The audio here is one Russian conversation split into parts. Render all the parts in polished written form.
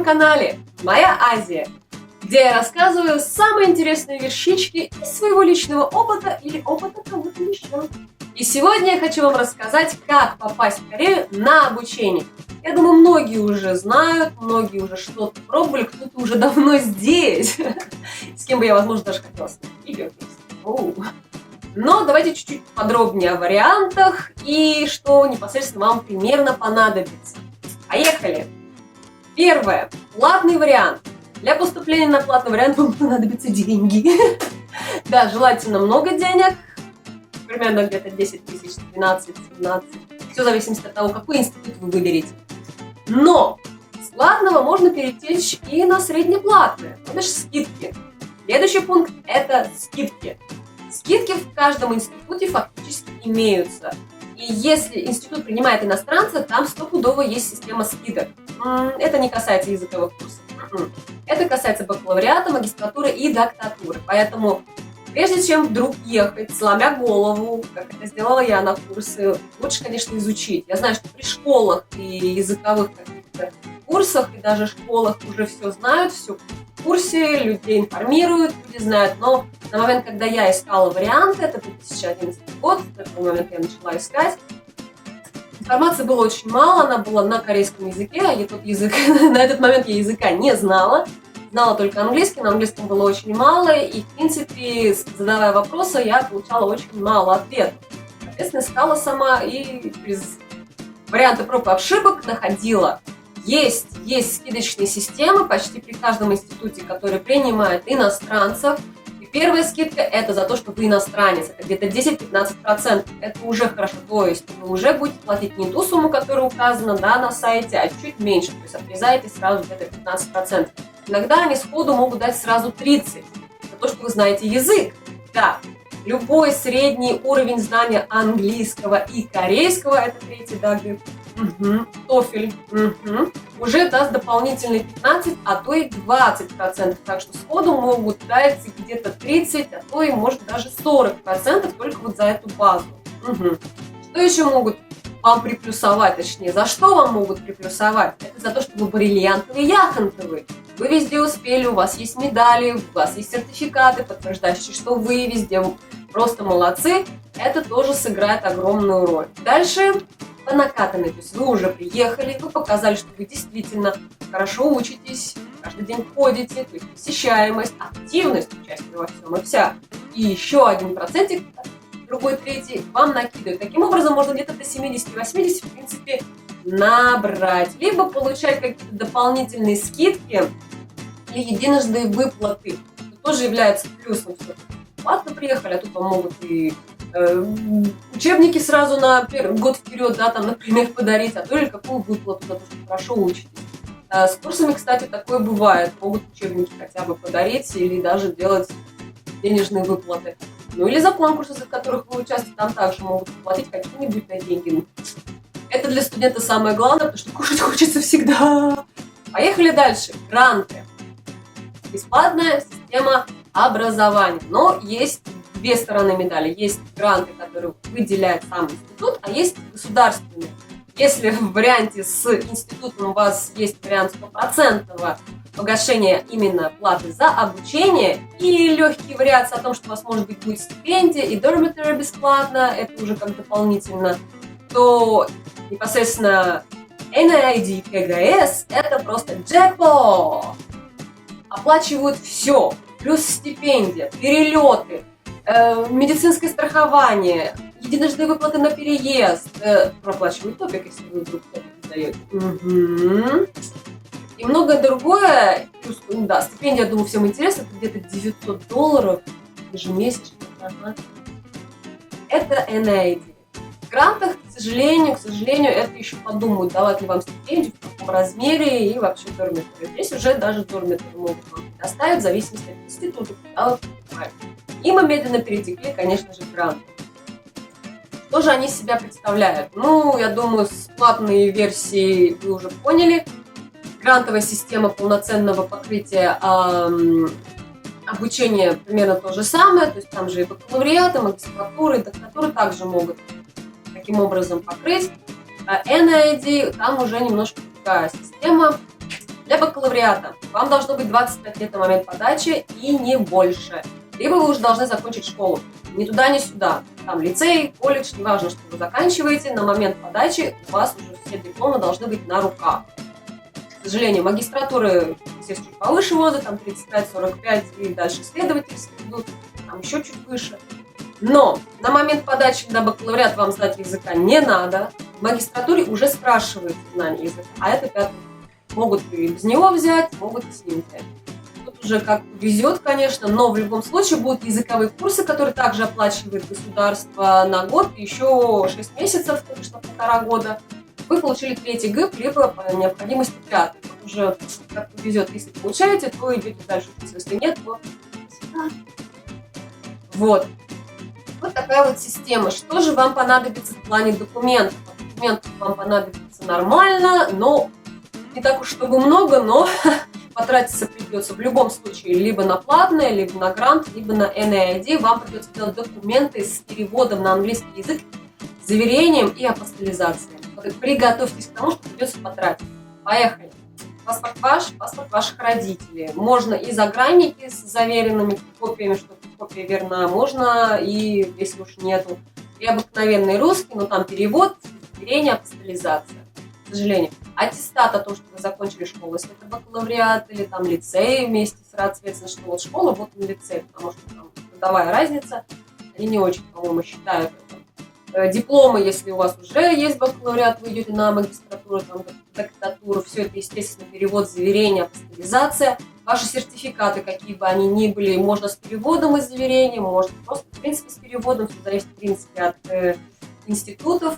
канале «Моя Азия», где я рассказываю самые интересные вещички из своего личного опыта или опыта кого-то еще. И сегодня я хочу вам рассказать, как попасть в Корею на обучение. Я думаю, многие уже знают, многие уже что-то пробовали, кто-то уже давно здесь. С кем бы я, возможно, даже хотела снять видео. Но давайте чуть-чуть подробнее о вариантах и что непосредственно вам примерно понадобится. Поехали! Первое. Платный вариант. Для поступления на платный вариант вам понадобятся деньги. Да, желательно много денег. Примерно где-то 10 тысяч, 12, 17. Все в зависимости от того, какой институт вы выберете. Но с платного можно перейти и на среднеплатное, то бишь скидки. Следующий пункт – это скидки. Скидки в каждом институте фактически имеются. И если институт принимает иностранца, там стопудово есть система скидок. Это не касается языковых курсов. Это касается бакалавриата, магистратуры и докторатуры. Поэтому прежде чем вдруг ехать, сломя голову, как это сделала я на курсы, лучше, конечно, изучить. Я знаю, что при школах и языковых каких-то курсах, и даже школах уже все знают, все в курсе, людей информируют, люди знают. Но на момент, когда я искала варианты, это 2011 год, в этот момент я начала искать, информации было очень мало, она была на корейском языке, а я тот язык, на этот момент я языка не знала. Знала только английский, на английском было очень мало, и, в принципе, задавая вопросы, я получала очень мало ответов. Соответственно, искала сама и без варианта проб и ошибок находила. Есть скидочные системы почти при каждом институте, который принимает иностранцев. И первая скидка – это за то, что вы иностранец. Это где-то 10-15%. Это уже хорошо. То есть вы уже будете платить не ту сумму, которая указана, да, на сайте, а чуть меньше. То есть отрезаете сразу где-то 15%. Иногда они сходу могут дать сразу 30%. За то, что вы знаете язык. Да, любой средний уровень знания английского и корейского, это третий, да, TOEFL, уже даст дополнительные 15, а то и 20%. Так что сходу могут дать где-то 30, а то и может даже 40% только вот за эту базу. Что еще могут вам приплюсовать, точнее, за что вам могут приплюсовать? Это за то, что вы бриллиантовый яхонтовый. Вы везде успели, у вас есть медали, у вас есть сертификаты, подтверждающие, что вы везде просто молодцы. Это тоже сыграет огромную роль. Дальше по накатанной, то есть вы уже приехали, вы показали, что вы действительно хорошо учитесь, каждый день ходите, то есть посещаемость, активность, участие во всем и вся. И еще 1%, другой, третий, вам накидывают. Таким образом, можно где-то до 70-80, в принципе, набрать. Либо получать какие-то дополнительные скидки или единожды выплаты. Это тоже является плюсом. Платно приехали, а тут вам могут и учебники сразу на год вперед, да, там, например, подарить, а то или какую выплату за то, что хорошо учитесь. С курсами, кстати, такое бывает. Могут учебники хотя бы подарить или даже делать денежные выплаты. Ну или за конкурсы, в которых вы участвуете, там также могут платить какие-нибудь на деньги. Это для студента самое главное, потому что кушать хочется всегда. Поехали дальше. Гранты. Бесплатная система образования. Но есть две стороны медали. Есть гранты, которые выделяет сам институт, а есть государственные. Если в варианте с институтом у вас есть вариант стопроцентного погашения именно платы за обучение и легкие вариации о том, что у вас может быть будет стипендия и dormitory бесплатно, это уже как дополнительно, то непосредственно NID КГС это просто джекпот. Оплачивают все, плюс стипендия, перелеты, медицинское страхование, единожды выплаты на переезд, проплачивают топик, если вы вдруг топик сдаете. И многое другое, плюс, да, стипендия, я думаю, всем интересно, это где-то $900 ежемесячно. Это NID. В грантах, к сожалению, это еще подумают, давать ли вам стипендию, в каком размере и вообще dormitory. Здесь уже даже dormitory могут вам предоставить в зависимости от института, куда вы покупаете. И мы медленно перетекли, конечно же, в гранты. Что же они из себя представляют? Ну, я думаю, с платной версии вы уже поняли. Грантовая система полноценного покрытия обучения примерно то же самое, то есть там же и бакалавриаты, магистратуры, и докторатуры также могут таким образом покрыть. NID, там уже немножко другая система. Для бакалавриата вам должно быть 25 лет на момент подачи и не больше. Либо вы уже должны закончить школу. Ни туда, ни сюда. Там лицей, колледж, неважно, что вы заканчиваете, на момент подачи у вас уже все дипломы должны быть на руках. К сожалению, магистратуры, естественно, чуть повыше возраста, там 35-45 и дальше исследовательские идут, там еще чуть выше. Но на момент подачи на бакалавриат вам знать языка не надо. В магистратуре уже спрашивают знание языка, а это 5 лет. Могут и без него взять, могут и с ним взять. Тут уже как везет, конечно, но в любом случае будут языковые курсы, которые также оплачивает государство на год, еще 6 месяцев, то есть 1,5 года. Вы получили 3 ГИП, либо по необходимости 5. Тут уже как повезет, если получаете, то идете дальше. Если нет, то вот. Вот такая вот система. Что же вам понадобится в плане документов? Документов вам понадобится нормально, но не так уж чтобы много, но потратиться придется в любом случае либо на платное, либо на грант, либо на NAID. Вам придется делать документы с переводом на английский язык, заверением и апостилизацией. Приготовьтесь к тому, что придется потратить. Поехали. Паспорт ваших родителей. Можно и загранники с заверенными копиями, что копия верна, можно и, если уж нету, и обыкновенный русский, но там перевод, заверение, апостилизация. К сожалению. Аттестат о том, что вы закончили школу, если это бакалавриат или там лицей вместе с, соответственно, что вот школа, вот и лицей, потому что там годовая разница, они не очень, по-моему, считают это. Дипломы, если у вас уже есть бакалавриат, вы идете на магистратуру, там, докторатуру, все это, естественно, перевод, заверение, апостилизация. Ваши сертификаты, какие бы они ни были, можно с переводом и заверением, можно просто, в принципе, с переводом, все зависит, в принципе, от институтов,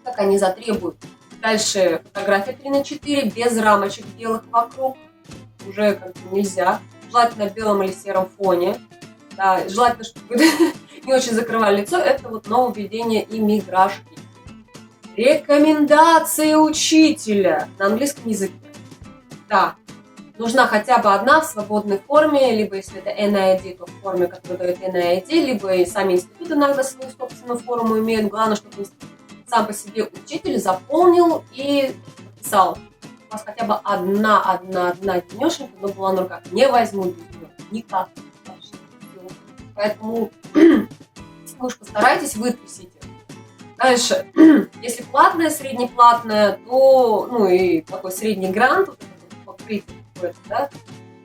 как они затребуют. Дальше фотография 3×4, без рамочек белых вокруг, уже как бы нельзя. Желательно на белом или сером фоне. Да, желательно, чтобы не очень закрывали лицо. Это вот нововведение иммиграшки. Рекомендации учителя на английском языке. Да, нужна хотя бы одна в свободной форме, либо если это NID, то в форме, которую дает NID, либо и сами институты иногда свою собственную форму имеют. Главное, чтобы сам по себе учитель заполнил и написал. У вас хотя бы одна денешенька, но была на руках. Не возьму без нее. Никак. Поэтому вы уж постарайтесь, вытрусите. Дальше. Если платное, среднеплатное, то, ну и такой средний грант, вот это покрытие какое-то, да,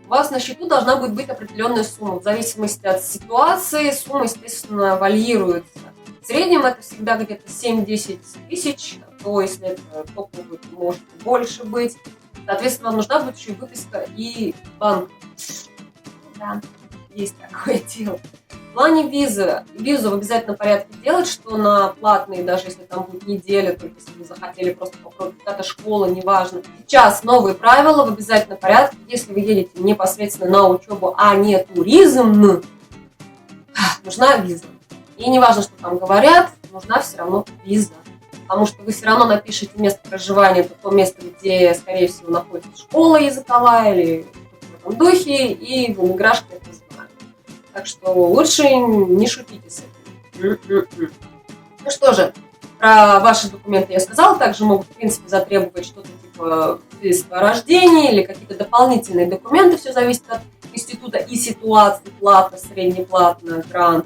у вас на счету должна быть определенная сумма. В зависимости от ситуации сумма, естественно, варьируется. В среднем это всегда где-то 7-10 тысяч, то если это топовый, может больше быть. Соответственно, вам нужна будет еще выписка и банк. Да, есть такое дело. В плане визы. Визу в обязательном порядке делать, что на платные, даже если там будет неделя, только если вы захотели просто попробовать, какая-то школа, неважно. Сейчас новые правила в обязательном порядке. Если вы едете непосредственно на учебу, а не туризм, нужна виза. И не важно, что там говорят, нужна все равно виза. Потому что вы все равно напишите место проживания, это то место, где, скорее всего, находится школа языковая или в этом духе, и в иммиграшке это знают. Так что лучше не шутите с этим. Ну что же, про ваши документы я сказала. Также могут, в принципе, затребовать что-то типа свидетельства о рождении или какие-то дополнительные документы. Все зависит от института и ситуации, платно, среднеплатно, грант.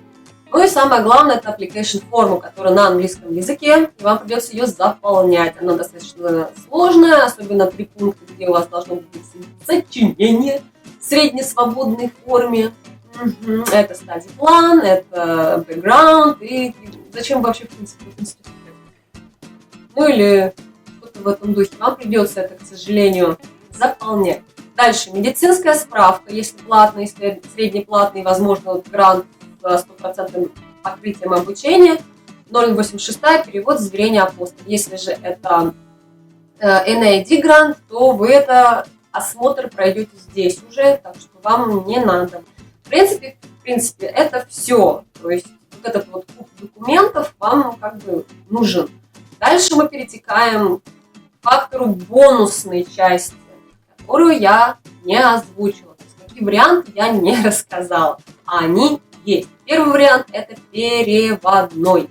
Ну и самое главное, это application форму, которая на английском языке, и вам придется ее заполнять. Она достаточно сложная, особенно 3 пункта, где у вас должно быть сочинение в среднесвободной форме. Это стадий план, это бэкграунд, и зачем вообще, в принципе, в институт? Ну или что-то в этом духе. Вам придется это, к сожалению, заполнять. Дальше, медицинская справка, если платный, если среднеплатный, возможно, вот грант, 100% покрытием обучения, 086 перевод, заверение апостоль. Если же это NID грант, то вы это осмотр пройдете здесь уже, так что вам не надо. В принципе, это все. То есть вот этот вот куб документов вам как бы нужен. Дальше мы перетекаем к фактору бонусной части, которую я не озвучила. То есть какие варианты я не рассказала, а они есть. Первый вариант – это переводной.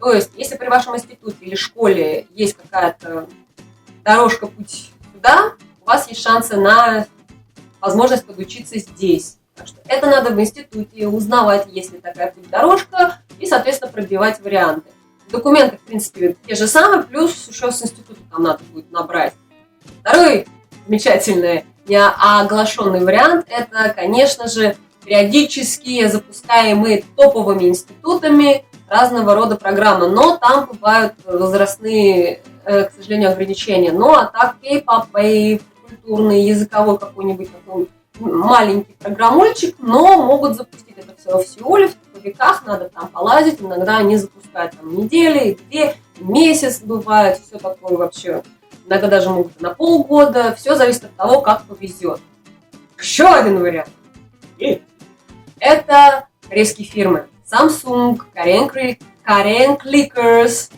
То есть, если при вашем институте или школе есть какая-то дорожка, путь туда, у вас есть шансы на возможность подучиться здесь. Так что это надо в институте узнавать, есть ли такая путь-дорожка, и, соответственно, пробивать варианты. Документы, в принципе, те же самые, плюс еще с института там надо будет набрать. Второй замечательный неоглашенный вариант – это, конечно же, периодически запускаемые топовыми институтами разного рода программы, но там бывают возрастные, к сожалению, ограничения. Ну, а так, K-pop, культурный, языковой какой-нибудь такой маленький программульчик, но могут запустить это все в Сеуле, в веках, надо там полазить, иногда они запускают там недели, 2, месяц бывает, все такое вообще, иногда даже могут на полгода, все зависит от того, как повезет. Еще один вариант. Это корейские фирмы. Samsung, Korean Clickers,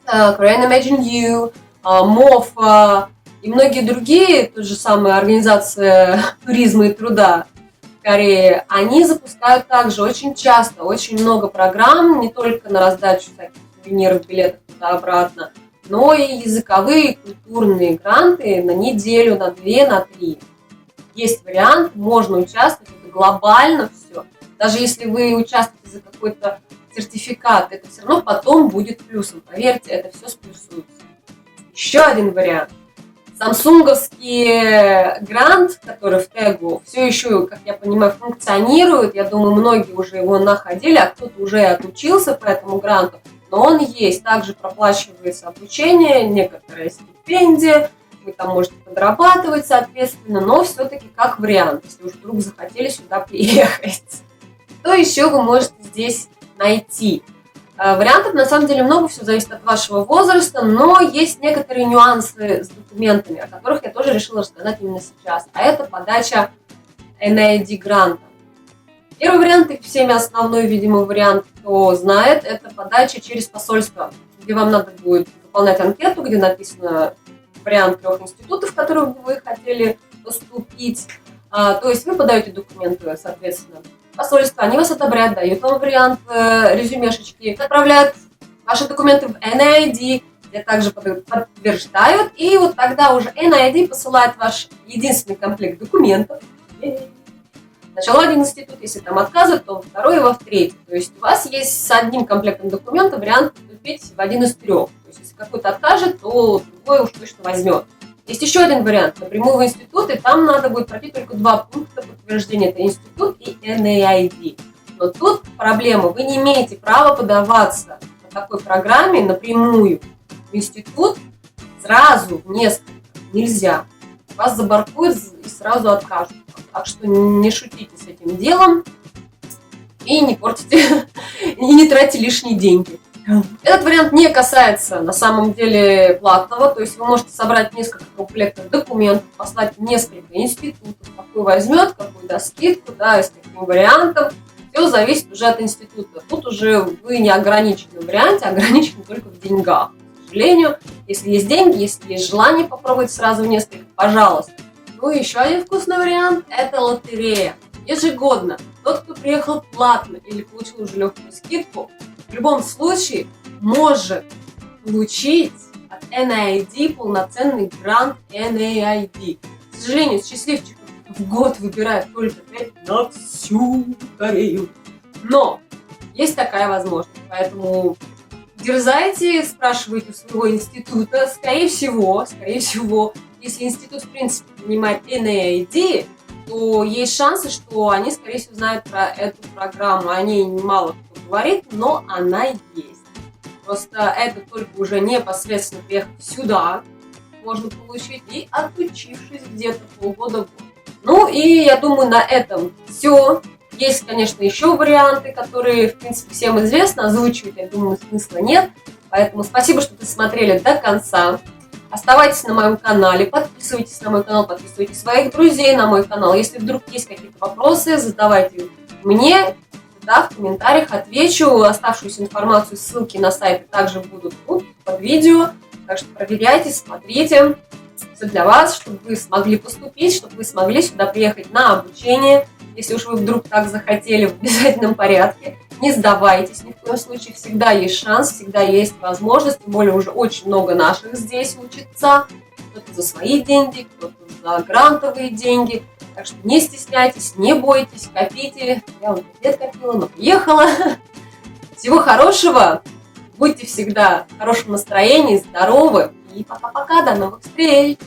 Korean Imagine You, MOFA и многие другие, та же самая организация туризма и труда в Корее, они запускают также очень часто, очень много программ, не только на раздачу всяких сувениров, билетов туда-обратно, но и языковые, культурные гранты на неделю, на 2, на 3. Есть вариант, можно участвовать, это глобально все. Даже если вы участвуете за какой-то сертификат, это все равно потом будет плюсом. Поверьте, это все сплюсуется. Еще один вариант. Самсунговский грант, который в Тегу, все еще, как я понимаю, функционирует. Я думаю, многие уже его находили, а кто-то уже отучился по этому гранту. Но он есть. Также проплачивается обучение, некоторая стипендия. Вы там можете подрабатывать, соответственно, но все-таки как вариант, если уж вдруг захотели сюда приехать. Что еще вы можете здесь найти? Вариантов на самом деле много, все зависит от вашего возраста, но есть некоторые нюансы с документами, о которых я тоже решила рассказать именно сейчас. А это подача NID гранта. Первый вариант, и всеми основной, видимо, вариант, кто знает, это подача через посольство, где вам надо будет заполнять анкету, где написано вариант 3 институтов, в которые вы хотели поступить. То есть вы подаете документы, соответственно, посольство, они вас одобряют, дают вам вариант резюмешечки, отправляют ваши документы в NID, где также подтверждают, и вот тогда уже NID посылает ваш единственный комплект документов. Сначала в один институт, если там отказывают, то во второй и во третий. То есть у вас есть с одним комплектом документов вариант поступить в один из 3. То есть если какой-то откажет, то другой уж точно возьмет. Есть еще один вариант. Напрямую в институт, и там надо будет пройти только 2 пункта подтверждения. Это институт и NID. Но тут проблема. Вы не имеете права подаваться по такой программе напрямую в институт сразу в несколько. Нельзя. Вас забаркуют и сразу откажут. Так что не шутите с этим делом и не портите, и не тратьте лишние деньги. Этот вариант не касается на самом деле платного, то есть вы можете собрать несколько комплектов документов, послать в несколько институтов, какой возьмет, какую даст скидку, да, и с каким вариантом. Все зависит уже от института. Тут уже вы не ограничены в варианте, ограничены только в деньгах. К сожалению, если есть деньги, если есть желание попробовать сразу в несколько, пожалуйста. Ну и еще один вкусный вариант – это лотерея. Ежегодно тот, кто приехал платно или получил уже легкую скидку, в любом случае может получить от NID полноценный грант NID. К сожалению, счастливчиков в год выбирают только 5 на всю Корею. Но есть такая возможность, поэтому дерзайте, спрашивайте у своего института. Скорее всего, если институт, в принципе, принимает NID, то есть шансы, что они, скорее всего, знают про эту программу. О ней мало кто говорит, но она есть. Просто это только уже непосредственно приехав сюда можно получить и отучившись где-то полгода-год. Ну и я думаю, на этом все. Есть, конечно, еще варианты, которые, в принципе, всем известны. Озвучивать, я думаю, смысла нет. Поэтому спасибо, что досмотрели до конца. Оставайтесь на моем канале, подписывайтесь на мой канал, подписывайте своих друзей на мой канал. Если вдруг есть какие-то вопросы, задавайте мне, да, в комментариях отвечу. Оставшуюся информацию, ссылки на сайты также будут тут, под видео. Так что проверяйте, смотрите. Все для вас, чтобы вы смогли поступить, чтобы вы смогли сюда приехать на обучение. Если уж вы вдруг так захотели, в обязательном порядке. Не сдавайтесь ни в коем случае, всегда есть шанс, всегда есть возможность, тем более уже очень много наших здесь учится, кто-то за свои деньги, кто-то за грантовые деньги. Так что не стесняйтесь, не бойтесь, копите. Я вот 5 лет копила, но приехала. Всего хорошего. Будьте всегда в хорошем настроении, здоровы. И пока-пока, до новых встреч!